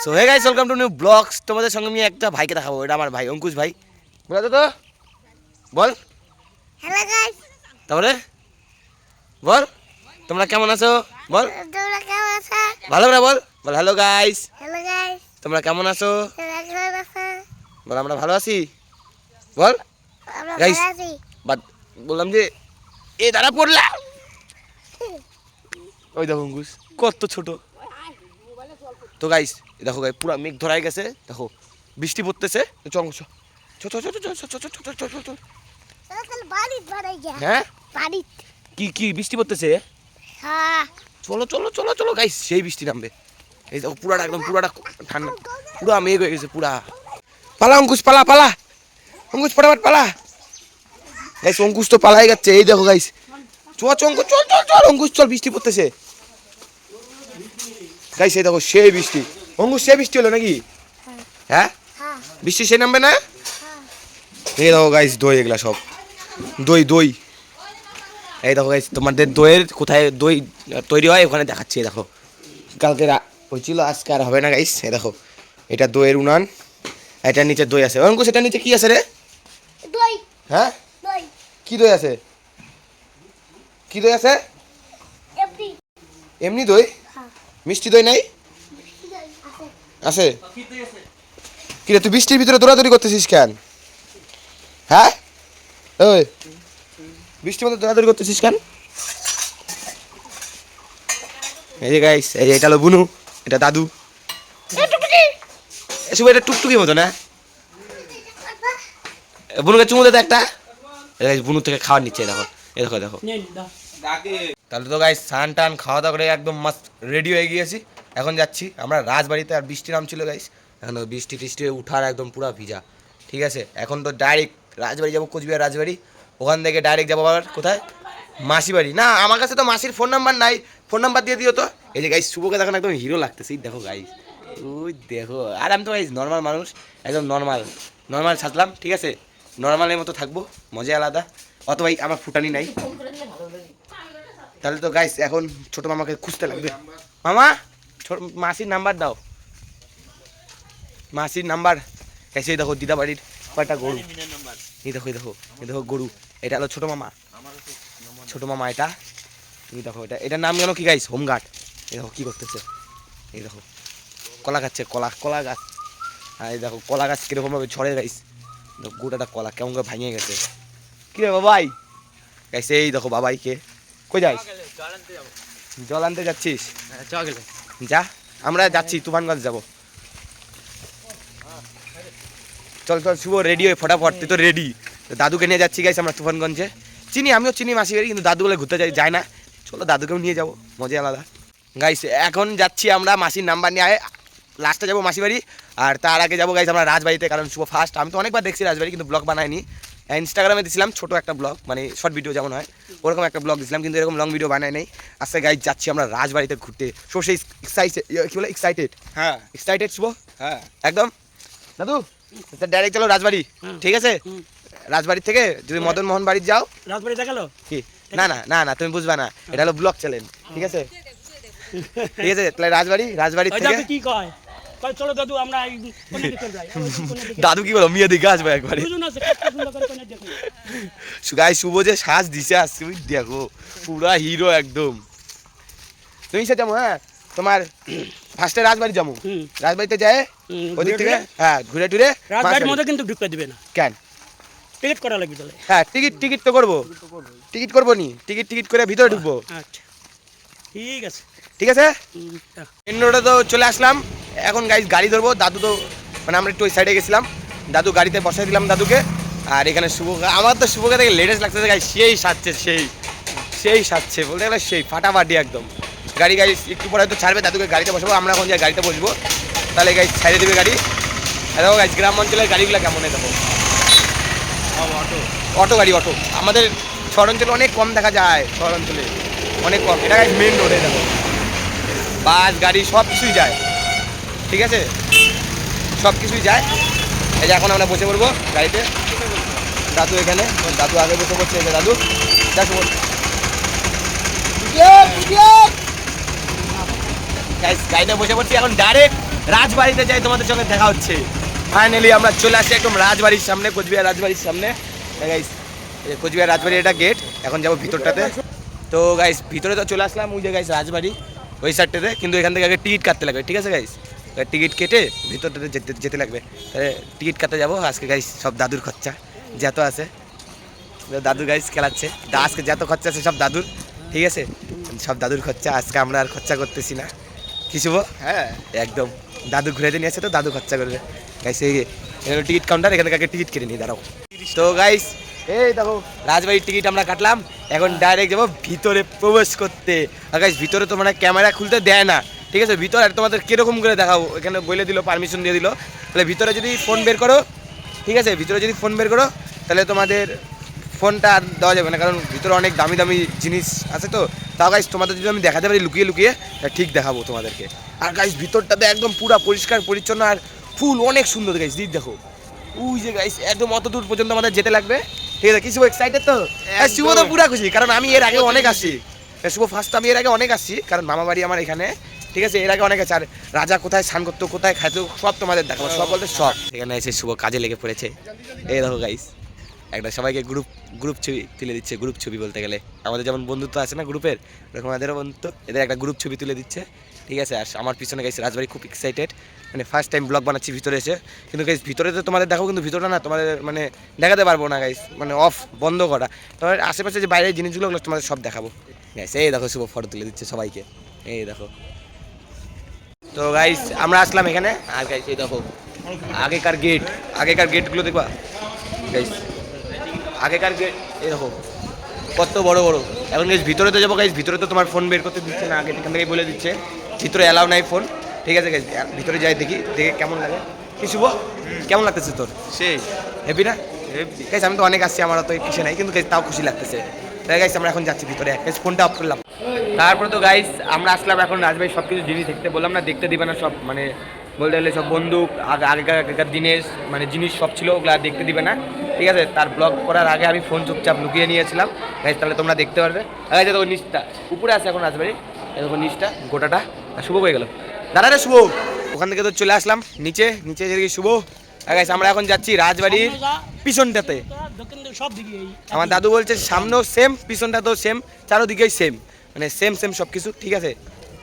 So hey guys welcome to new blogs. তোমাদের সঙ্গে আমি একটা ভাইকে দেখাবো, এটা আমার ভাই অঙ্কুশ ভাই। বলো তো বল। হ্যালো গাইস, তারপরে বল তোমরা কেমন আছো বল, তোমরা কেমন আছো? ভালো করে বল। বল হ্যালো গাইস, হ্যালো গাইস, তোমরা কেমন আছো তোমরা কেমন আছো? বল। আমরা ভালো আছি বল আমরা Guys. ভালো আছি। বাট বললাম যে এ দাঁড়া পড়লাম। ওই দেখো অঙ্কুশ কত ছোট। তো গাইস দেখো গাই পুরো মেঘ ধরাই গেছে, দেখো বৃষ্টি পড়তেছে। চল চল চল চল চল চল চল চল চল চল চল। চল বাড়ি বাড়ি যা। হ্যাঁ বাড়ি। কি কি বৃষ্টি পড়তেছে? হ্যাঁ। চলো চলো চলো চলো গাইস, সেই বৃষ্টি নামবে। এই দেখো পুরাটা একদম পুরাটা ঠান্ডা, পুরা মেঘ হয়ে গেছে পুরা। পালা অঙ্কুশ পালা পালা, অঙ্কুশ ফটাফট পালা। গাইস অঙ্কুশ তো পালাই যাচ্ছে, এই দেখো গাইস। চল চল অঙ্কুশ চল চল চল অঙ্কুশ চল, বৃষ্টি পড়তেছে গাইস। এই দেখো সেই বৃষ্টি, অঙ্কুশ সেই বৃষ্টি হলো নাকি? হ্যাঁ হ্যাঁ। বৃষ্টি সে নামবে না। এই দেখো গাইস দই, এগুলা সব দই দই। এই দেখো গাইস তোমাদের দইয়ের কোথায় দই তৈরি হয় ওখানে দেখাচ্ছি। এই দেখো কালকে হয়েছিল, আজকে আর হবে না গাইস। এই দেখো এটা দইয়ের উনান, এটার নিচে দই আছে। অঙ্কুশ এটার নিচে কি আছে রে? দই। হ্যাঁ দই। কি দই আছে? কি দই আছে? এমনি। এমনি দই, হ্যাঁ। মিষ্টি দই নাই? দই আছে। আছে। কি রে তুই বৃষ্টির ভিতরে দৌড়াদৌড়ি করতেছিস কেন? হ্যাঁ ওই বৃষ্টির মধ্যে দৌড়াদৌড়ি করতেছিস কেন? এই যে গাইস, এই যে এটা হলো বুনু, এটা দাদু। এসব এটা টুকটুকি মতো না? বুনুকে চুমু দে তো একটা। বুনু থেকে খাওয়ার নিচ্ছে, দেখো এই দেখো দেখো। তাহলে তো গাইস স্নান টান খাওয়া দাওয়া করে একদম মাস্ট রেডি হয়ে গিয়েছি। এখন যাচ্ছি আমরা রাজবাড়িতে। আর বৃষ্টি নামছিল গাইস, এখন বৃষ্টি টিষ্টি উঠার একদম পুরা ভিজা। ঠিক আছে, এখন তো ডাইরেক্ট রাজবাড়ি যাবো, কোচবিহার রাজবাড়ি। ওখান থেকে ডাইরেক্ট যাবো আবার কোথায়? মাসি বাড়ি। না আমার কাছে তো মাসির ফোন নাম্বার নাই, ফোন নাম্বার দিয়ে দিও তো। এই যে গাইস শুভকে দেখো একদম হিরো লাগতেছে, দেখো গাইস ওই দেখো। আর আমি তো গাইস নর্মাল মানুষ, একদম নর্মাল নর্মাল সাজলাম। ঠিক আছে, নর্মালের মতো থাকবো, মজা আলাদা। অত ভাই আমার ফুটানি নাই। তাহলে তো গাইস এখন ছোট মামাকে খুঁজতে লাগবে। মামা মাসির নাম্বার দাও, মাসির নাম্বার। এসে দেখো দিদা বাড়ির কয়টা গরু। এই দেখো এই দেখো এই দেখো গরু। এটা হলো ছোট মামা, ছোট মামা এটা। তুমি দেখো এটা, এটার নাম কেন কি গাইস? হোমগার্ড। এই দেখো কি করতেছে, এই দেখো কলা খাচ্ছে, কলা কলা গাছ। আর এই দেখো কলা গাছ কিরকম ভাবে ঝড়ে গাইস, গোটাটা কলা কেমন করে ভাঙিয়ে গেছে। কি রে বাবাই? গাইস এই দেখো বাবাইকে। কই যাইস? জল আনতে যাচ্ছিস? যা, আমরা যাচ্ছি তুফানগঞ্জ যাব। চল চল শুভ রেডি হয়ে ফটাফট, তুই তো রেডি। দাদুকে নিয়ে যাচ্ছি গাইস আমরা তুফানগঞ্জে। চিনি আমিও চিনি মাসি বাড়ি, কিন্তু দাদু বলে ঘুরতে যায় না। চলো দাদুকেও নিয়ে যাবো, মজা আলাদা। গাইস এখন যাচ্ছি আমরা মাসির নাম্বার নিয়ে, লাস্টে যাবো মাসি বাড়ি। আর তার আগে যাবো গাইস আমরা রাজবাড়িতে, কারণ শুভ ফার্স্ট। আমি তো অনেকবার দেখছি রাজবাড়ি, কিন্তু ব্লগ বানাইনি। ইনস্টাগ্রামে দিয়েছিলাম ছোটো একটা ব্লগ, মানে শর্ট ভিডিও যেমন হয় ওরকম একটা ব্লগ দিয়েছিলাম, কিন্তু এরকম লং ভিডিও বানাই নাই। আজকে গাইস যাচ্ছি আমরা রাজবাড়িতে ঘুরতে। সো সেই কি বলে এক্সাইটেড? হ্যাঁ এক্সাইটেড শুভ, হ্যাঁ একদম। দাদু ডাইরেক্ট চলো রাজবাড়ি, ঠিক আছে? রাজবাড়ি থেকে যদি মদন মোহন বাড়ি যাও, রাজবাড়ি দেখালো কি না না না না তুমি বুঝবা না, এটা হলো ব্লগ চ্যানেল, ঠিক আছে? ঠিক আছে তাহলে রাজবাড়ি, রাজবাড়ি থেকে কি কয় কয় চলো দাদু আমরা কোনে দিকে যাই। দাদু কি বলো মিয়া দিকে আসবে একবারে। দুজন আছে কত সুন্দর করে কোনে দেখি। গাইস শুভ যে শ্বাস দিছে আসছে তুমি দেখো, পুরা হিরো একদম। তুমি সে যাবো, হ্যাঁ তোমার ফার্স্টে রাজবাড়ি যাবো। রাজবাড়িতে যায় ওদিক থেকে হ্যাঁ ঘুরে টুরে রাজবাড়ির মধ্যে কিন্তু ঢুকতে দিবে না। কেন? টিকিট করা লাগবে তাহলে। হ্যাঁ টিকিট টিকিট তো করবো, টিকিট করবো নি, টিকিট টিকিট করে ভিতরে ঢুকবো। আচ্ছা ঠিক আছে ঠিক আছে। মেন রোডে তো চলে আসলাম, এখন গাইস গাড়ি ধরবো। দাদু তো মানে আমরা একটু ওই সাইডে গেছিলাম, দাদু গাড়িতে বসাই দিলাম দাদুকে। আর এখানে শুভ, আমার তো শুভকে দেখে লেটেস্ট লাগতেছে গাইস, সেই সাজছে, সেই সেই সাজছে বলতে গেলে সেই ফাটাফাটি একদম। গাড়ি গাড়ি একটু পরে হয়তো ছাড়বে, দাদুকে গাড়িতে বসবো। আমরা এখন যাই গাড়িতে বসবো, তাহলে গাইস ছেড়ে দেবে গাড়ি। দেখো গাইস গ্রাম অঞ্চলের গাড়িগুলো কেমন, দেখো অটো অটো গাড়ি, অটো আমাদের শহর অঞ্চলে অনেক কম দেখা যায়, শহর অঞ্চলে অনেক কম। এটা গাইস মেন রোডে দেখো বাস গাড়ি সব কিছুই যায়, ঠিক আছে? সব কিছুই যায়। এই যে এখন আমরা বসে পড়বো গাড়িতে। দাদু এখানে, দাদু আগে বসে পড়ছে। এই যে দাদু দেখো গাইতে বসে পড়ছি এখন ডাইরেক্ট রাজবাড়িতে যাই, তোমাদের সঙ্গে দেখা হচ্ছে। ফাইনালি আমরা চলে আসি একদম রাজবাড়ির সামনে, কোচবিহার রাজবাড়ির সামনে। গাইস কোচবিহার রাজবাড়ির এটা গেট, এখন যাবো ভিতরটাতে। তো গাইস ভিতরে তো চলে আসলাম, ওই যে গাইস রাজবাড়ি ওই সাইডটাতে, কিন্তু এখান থেকে আগে টিকিট কাটতে লাগবে, ঠিক আছে গাইস? টিকিট কেটে ভিতরটাতে যেতে লাগবে। টিকিট কাটতে যাবো আজকে গাইস। সব দাদুর খরচা যত আছে, দাদু গাইস খেলাচ্ছে, আজকে যত খরচা আছে সব দাদুর, ঠিক আছে? সব দাদুর খরচা, আজকে আমরা আর খরচা করতেছি না। কি শুভ? হ্যাঁ একদম, দাদু ঘুরে নিয়ে আসে তো দাদু খরচা করবে গাইস। এই টিকিট কাউন্টার, এখানে আগে টিকিট কেটে নিই, দাঁড়াও। তো গাইস এই দেখো রাজবাড়ির টিকিট আমরা কাটলাম, এখন ডাইরেক্ট যাবো ভিতরে প্রবেশ করতে। আর গাইস ভিতরে তো মানে ক্যামেরা খুলতে দেয় না, ঠিক আছে? ভিতরে আর তোমাদের কিরকম করে দেখাও, এখানে বলে দিল, পারমিশন দিয়ে দিল। তাহলে ভিতরে যদি ফোন বের করো, ঠিক আছে, ভিতরে যদি ফোন বের করো তাহলে তোমাদের ফোনটা আর দেওয়া যাবে না, কারণ ভিতরে অনেক দামি দামি জিনিস আছে। তো তাও গাইস তোমাদের যদি আমি দেখাতে পারি লুকিয়ে লুকিয়ে, ঠিক দেখাবো তোমাদেরকে। আর গাইস ভিতরটাতে একদম পুরো পরিষ্কার পরিচ্ছন্ন আর ফুল অনেক সুন্দর গাইস। দিক দেখো, ওই যে গাইস একদম অত দূর পর্যন্ত আমাদের যেতে লাগবে, ঠিক আছে? কি শুভ এক্সাইটেড তো? শুভ তো পুরা খুশি, কারণ আমি এর আগে অনেক আসছি। শুভ ফার্স্ট আমি এর আগে অনেক আসছি, কারণ মামা বাড়ি আমার এখানে, ঠিক আছে? এর আগে অনেক আছে। আর রাজা কোথায় স্নান করতো, কোথায় খাইতো, সব তোমাদের দেখাবো, সব বলতে সব। এখানে এসে শুভ কাজে লেগে পড়েছে। এই দেখো গাইস একটা সবাইকে গ্রুপ ছবি তুলে দিচ্ছে। গ্রুপ ছবি বলতে গেলে আমাদের যেমন বন্ধুত্ব আছে না গ্রুপের, এরকম আমাদেরও বন্ধুত্ব, এদের একটা গ্রুপ ছবি তুলে দিচ্ছে, ঠিক আছে? আর আমার পিছনে গাইস রাজবাড়ি, খুব এক্সাইটেড, মানে ফার্স্ট টাইম ব্লগ বানাচ্ছি ভিতরে এসে। কিন্তু গাইস ভিতরে তো তোমাদের দেখো, কিন্তু ভিতরটা না তোমাদের মানে দেখাতে পারবো না গাইস, মানে অফ, বন্ধ করা। তোমার আশেপাশে যে বাইরের জিনিসগুলো ওগুলো তোমাদের সব দেখাবো গাইস। এই দেখো শুভ ফটো তুলে দিচ্ছে সবাইকে, এই দেখো। তো গাইস আমরা আসলাম এখানে, আর গাইস এই দেখো আগেকার গেটগুলো দেখবা গাইস, আগেকার গেট এই দেখো কত বড় বড়। এখন গাইস ভিতরে তো যাবো গাইস, ভিতরে তো তোমার ফোন বের করতে দিচ্ছে না, আগে এখান থেকেই বলে দিচ্ছে ভিতরে অ্যালাউ নাই ফোন, ঠিক আছে গাইস? ভিতরে যাই দেখি, দেখে কেমন লাগে। কি শুভ কেমন লাগতেছে তোর? সেই হেভি না? হেভি গাইস, আমি তো অনেক আসছি, আমার তো কিছু নাই, কিন্তু গাইস তাও খুশি লাগতেছে। তাই গাইস আমরা এখন যাচ্ছি ভিতরে, গাইস ফোনটা অফ করলাম। তারপরে তো গাইস আমরা আসলাম এখন রাজবাড়ি, সব কিছু জিনিস দেখতে বললাম না, দেখতে দিবে না সব, মানে বলতে গেলে সব বন্দুক আগেকার দিনের মানে জিনিস সব ছিল, ওগুলো আর দেখতে দিবে না, ঠিক আছে? তার ব্লগ করার আগে আমি ফোন চুপচাপ লুকিয়ে নিয়েছিলাম গাইস, তাহলে তোমরা দেখতে পারবে। গাইস দেখো নিচটা উপরে আছে এখন রাজবাড়ি, দেখো নিচটা গোটাটা। আর শুভ হয়ে গেল, দাঁড়া রে শুভ। ওখান থেকে তো চলে আসলাম নিচে যেদিকে শুভ। গাইস আমরা এখন যাচ্ছি রাজবাড়ির পিছনটাতে। সব দিকে আমার দাদু বলছে সামনেও সেম, পিছনটা তো সেম, চারোদিকেই সেম, মানে সেম সব কিছু, ঠিক আছে?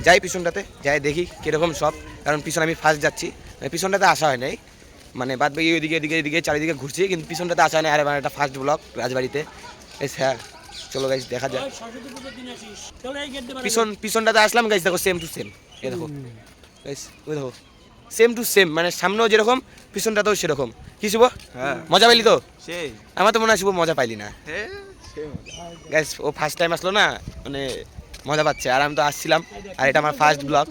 যাই পিছনটাতে, যাই দেখি কীরকম সব, কারণ পিছনে আমি ফার্স্ট যাচ্ছি, মানে পিছনটাতে আসা হয় নাই, মানে বাদ বাকি ওইদিকে এদিকে চারিদিকে ঘুরছি, কিন্তু পিছনটাতে আসা হয় না। আর মানে একটা ফার্স্ট ব্লগ রাজবাড়িতে। হ্যাঁ চলো গাইস দেখা যায়। পিছনটাতে আসলাম গাইস, দেখো সেম টু সেম, এ দেখো গাইস, ওই দেখো সেম টু সেম, মানে সামনেও যেরকম পিছনটাতেও সেরকম। কি শুভ মজা পাইলি তো? সেই আমার তো মনে হয় শুভ মজা পাইলি না গাইস, ও ফার্স্ট টাইম আসলো না, মানে মজা পাচ্ছে, আর আমি তো আসছিলাম, আর এটা আমার ফার্স্ট ব্লগ।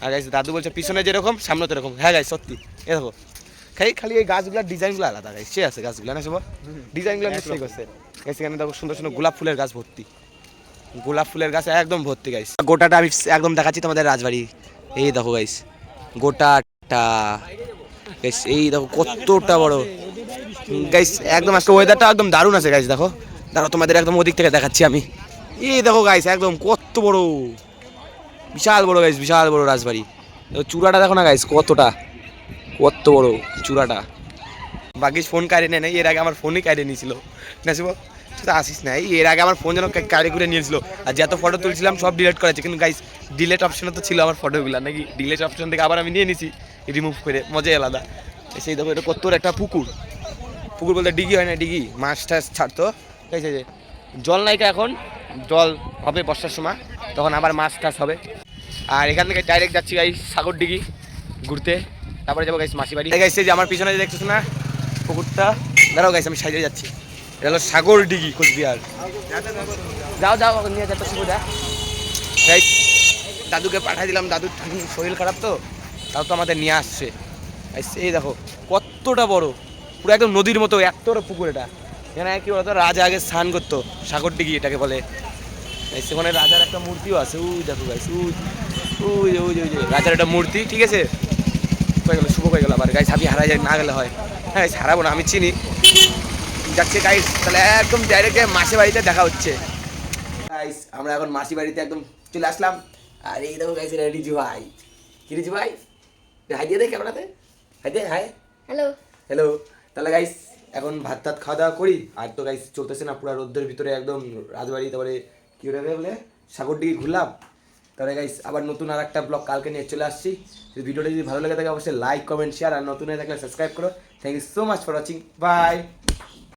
আর গাইস দাদু বলছে পিছনে যেরকম সামনে তো এরকম। হ্যাঁ গাইস সত্যি, এ দেখো খালি এই গাছগুলোর ডিজাইনগুলো আলাদা গাইস, সে আছে গাছগুলো না শুভ, ডিজাইনগুলো নিশ্চয়ই করছে গাইস। এখানে দেখো সুন্দর সুন্দর গোলাপ ফুলের গাছ ভর্তি, গোলাপ ফুলের গাছ একদম ভর্তি গাইস। গোটাটা আমি একদম দেখাচ্ছি তোমাদের রাজবাড়ি, এই দেখো গাইস গোটাটা গাইস, এই দেখো কতটা বড় গাইস, একদম আজকে ওয়েদারটা একদম দারুণ আছে গাইস। দেখো দাঁড়াও তোমাদের একদম ওদিক থেকে দেখাচ্ছি আমি, এই দেখো গাইস একদম কত বড়, বিশাল বড় গাইস, বিশাল বড় রাজবাড়ি। চূড়াটা দেখো না গাইস কত বড় চূড়াটা। বাকি ফোন কাড়ে নেই, এর আগে আমার ফোনই কাড়ে নিয়েছিল না শুভ, সেটা আসিস না, এর আগে আমার ফোন যেন কাড়ে করে নিয়েছিল, আর যত ফটো তুলছিলাম সব ডিলিট করেছে, কিন্তু গাইস ডিলেট অপশনে তো ছিল আমার ফটোগুলো, নাকি ডিলেট অপশন থেকে আবার আমি নিয়ে নিছি রিমুভ করে, মজাই আলাদা। সেই দেখো এটা কত একটা পুকুর বলতে ডিগি হয় না, ডিগি মাছ টাছ ছাড়তো, ঠিক আছে? জল নাইকা, এখন জল হবে বর্ষার সময়, তখন আবার মাছ টাছ হবে। আর এখান থেকে ডাইরেক্ট যাচ্ছি গাইস সাগর ডিগি ঘুরতে, তারপরে যাবো গাইস মাসি বাড়ি। গাইস যে আমার পিছনে যে দেখতেছো না পুকুরটা, দাঁড়াও গাইস আমি সাইডে যাচ্ছি, এটা হলো সাগর ডিগি কোচবিহার। যাও নিয়ে যাচ্ছ সুবিধা গাইস। দাদুকে পাঠাই দিলাম, দাদুর শরীর খারাপ তো, তাও তো আমাদের নিয়ে আসছে। এই দেখো কতটা বড়, পুরো একদম নদীর মতো এত বড় পুকুর এটা। এখানে কি বলতো রাজা আগে স্নান করতো, সাগর ডিগি এটাকে বলে। সেখানে রাজার একটা মূর্তিও আছে, ওই দেখো গাইস, ওই রাজার একটা মূর্তি, ঠিক আছে? হয়ে গেল শুভ হয়ে গেল আবার গাইস, আমি হারাই যাই না গেলে হয়। হ্যাঁ গাইস হারাবো না, আমি চিনি যাচ্ছে গাইস। তাহলে একদম ডাইরেক্ট মাসি বাড়িতে দেখা হচ্ছে গাইস। আমরা এখন মাসি বাড়িতে একদম চলে আসলাম, আর এই দেখো গাইস রিজু ভাই, কি রিজু ভাই হাই দিয়ে দেয় ক্যামেরাতে, হাই দে, হাই। Hello hello. তাহলে গাইস এখন ভাত টাত খাওয়া দাওয়া করি। আর তো গাইস চলতেছে না, পুরো রোদ্রের ভিতরে একদম রাজবাড়ি, তারপরে কি ওটা বলে সাগরডিঘি ঘুরলাম। তাহলে গাইস আবার নতুন আর একটা ব্লগ কালকে নিয়ে চলে আসছি। যদি ভিডিওটা যদি ভালো লাগে থাকে অবশ্যই লাইক কমেন্ট শেয়ার, আর নতুন হয়ে থাকলে সাবস্ক্রাইব করো। Thank you so much for watching, by.